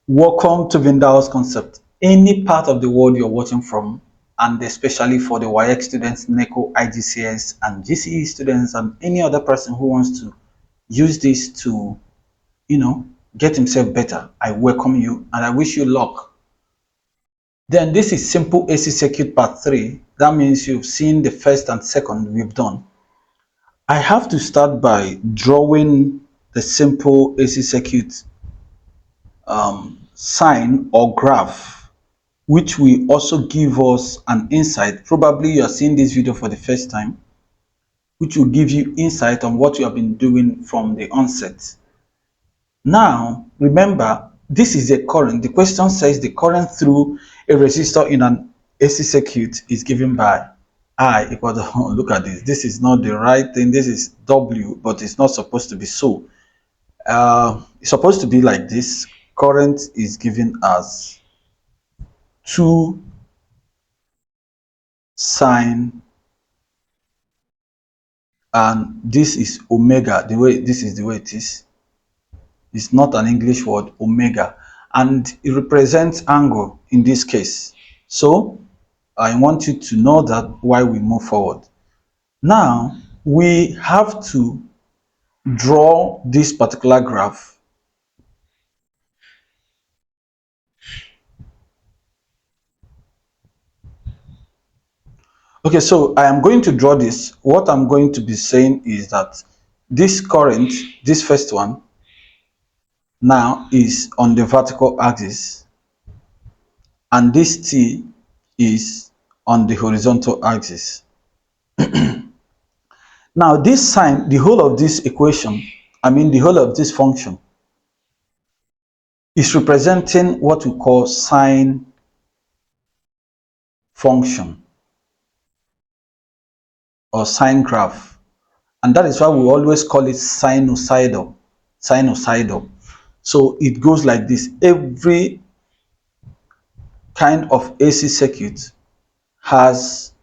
Welcome to VINDAL'S concept. Any part of the world you're watching from, and especially for the Waec students, NECO, IGCSE, and GCE students, and any other person who wants to use this to, get himself better, I welcome you and I wish you luck. Then this is simple AC circuit part 3. That means you've seen the first and second we've done. I have to start by drawing the simple AC circuit sign or graph, which will also give us an insight. Probably you are seeing this video for the first time, which will give you insight on what you have been doing from the onset. Now, remember, this is a current. The question says the current through a resistor in an AC circuit is given by I equal to, look at this. This is not the right thing. This is W, but it's not supposed to be so. It's supposed to be like this. Current is given as 2 sine, and this is omega. This is the way it is. It's not an English word, omega, and it represents angle in this case. So I want you to know that while we move forward. Now we have to draw this particular graph. Okay, so I am going to draw this. What I'm going to be saying is that this current, this first one, now is on the vertical axis, and this T is on the horizontal axis. Now this sign, the whole of this equation, the whole of this function is representing what we call sine function or sine graph, and that is why we always call it sinusoidal. So it goes like this. Every kind of AC circuit has,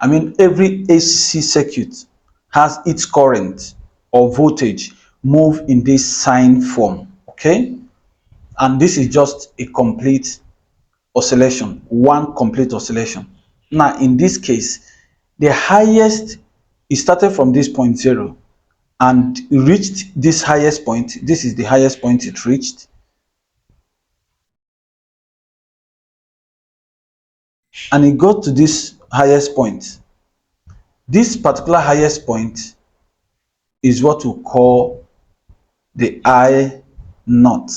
every AC circuit has its current or voltage move in this sine form, okay? And this is just a complete oscillation, one complete oscillation. Now in this case, the highest, it started from this point 0 and reached this highest point. This is the highest point it reached, and it got to this highest point. This particular highest point is what we call the I naught.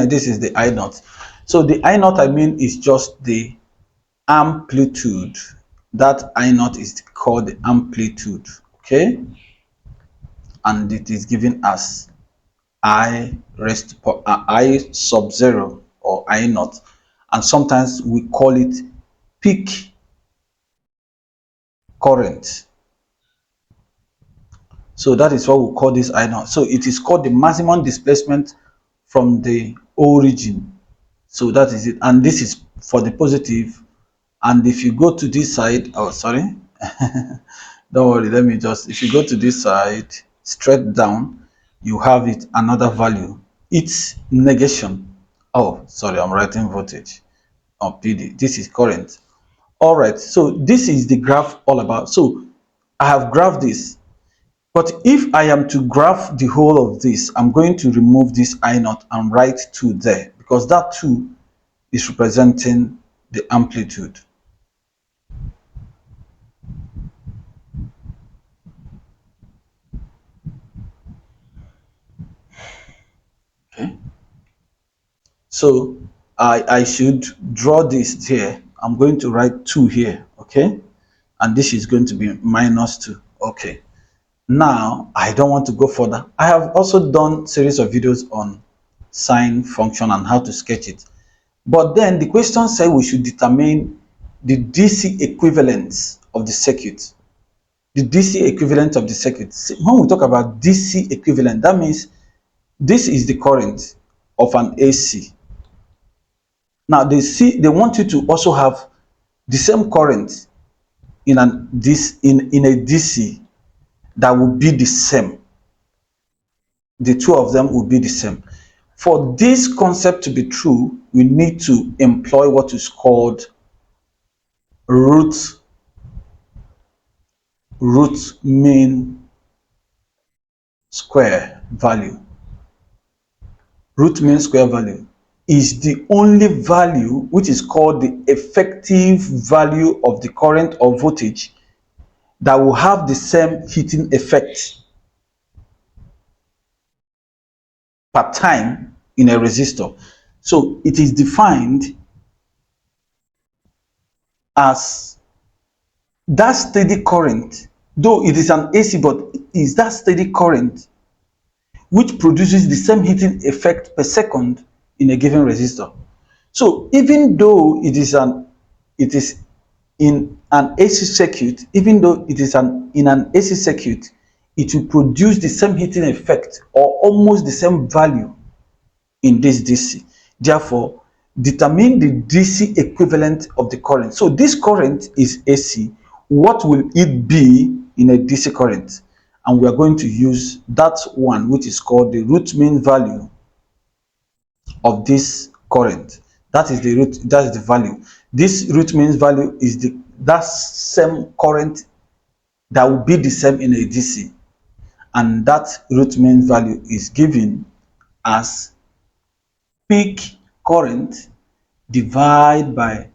This is the I naught. So the I naught, is just the amplitude. That I naught is called the amplitude, okay? And it is given as I sub 0 or I naught, and sometimes we call it peak current. So that is what we call this I naught. So it is called the maximum displacement from the origin. So that is it, and this is for the positive. And if you go to this side, oh sorry, don't worry, if you go to this side straight down, you have it another value. It's negation. Oh sorry, I'm writing voltage or PD. This is current. All right, so this is the graph all about. So I have graphed this, but if I am to graph the whole of this, I'm going to remove this I naught and write 2 there, because that 2 is representing the amplitude. Okay, so I should draw this here. I'm going to write 2 here, okay, and this is going to be -2. Okay, now I don't want to go further. I have also done series of videos on sine function and how to sketch it, but then the question said we should determine the DC equivalence of the circuit. The DC equivalent of the circuit. When we talk about DC equivalent, that means this is the current of an AC. Now they want you to also have the same current in a DC that will be the same. the two of them will be the same. For this concept to be true, we need to employ what is called root mean square value. Root mean square value is the only value which is called the effective value of the current or voltage that will have the same heating effect per time in a resistor. So it is defined as that steady current, though it is an AC, but is that steady current which produces the same heating effect per second in a given resistor. So even though it is in an AC circuit, even though it is in an AC circuit, it will produce the same heating effect or almost the same value in this DC. Therefore, determine the DC equivalent of the current. So this current is AC. What will it be in a DC current? And we are going to use that one, which is called the root mean value of this current. That is the value. This root mean value is that same current that will be the same in a DC. And that root mean value is given as peak current divided by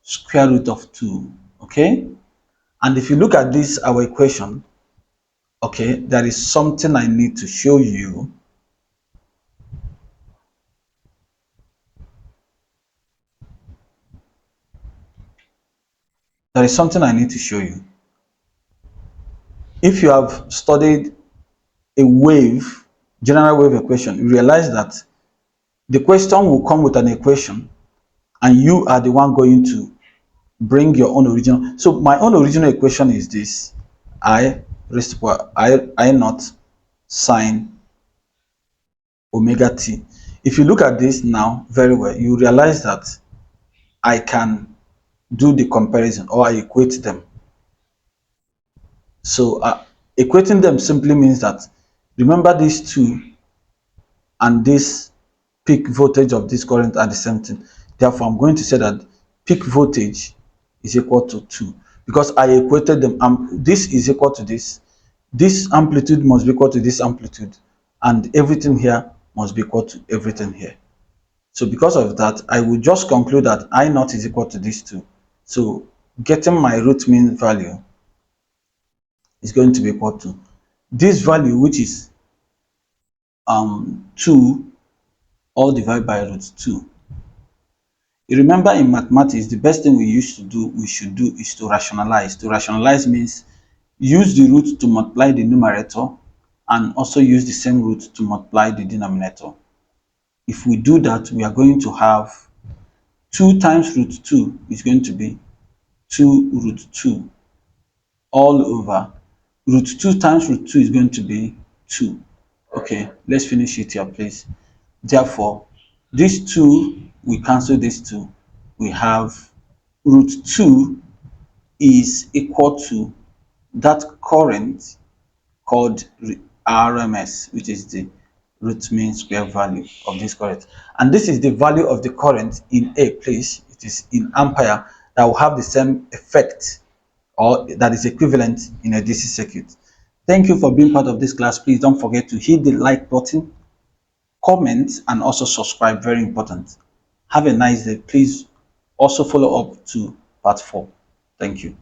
square root of 2. Okay, and if you look at this our equation, okay, there is something I need to show you. There is something I need to show you. If you have studied a general wave equation, you realize that the question will come with an equation and you are the one going to bring your own original. So my own original equation is this: I raised to power I naught sine omega t. If you look at this now very well, you realize that I can do the comparison, or I equate them. So equating them simply means that, remember, these two and this peak voltage of this current are the same thing. Therefore, I'm going to say that peak voltage is equal to 2 because I equated them. This is equal to this. This amplitude must be equal to this amplitude, and everything here must be equal to everything here. So because of that, I will just conclude that I naught is equal to these two. So getting my root mean value is going to be equal to this value, which is 2 all divided by root 2. You remember in mathematics, the best thing we should do is to rationalize. To rationalize means use the root to multiply the numerator and also use the same root to multiply the denominator. If we do that, we are going to have 2 times root 2 is going to be 2 root 2 all over root 2 times root 2 is going to be 2. Okay, let's finish it here, please. Therefore, these 2, we cancel these 2. We have root 2 is equal to that current called RMS, which is the root mean square value of this current. And this is the value of the current in a place. It is in ampere that will have the same effect, or that is equivalent in a DC circuit. Thank you for being part of this class. Please don't forget to hit the like button, comment, and also subscribe. Very important. Have a nice day. Please also follow up to part 4. Thank you.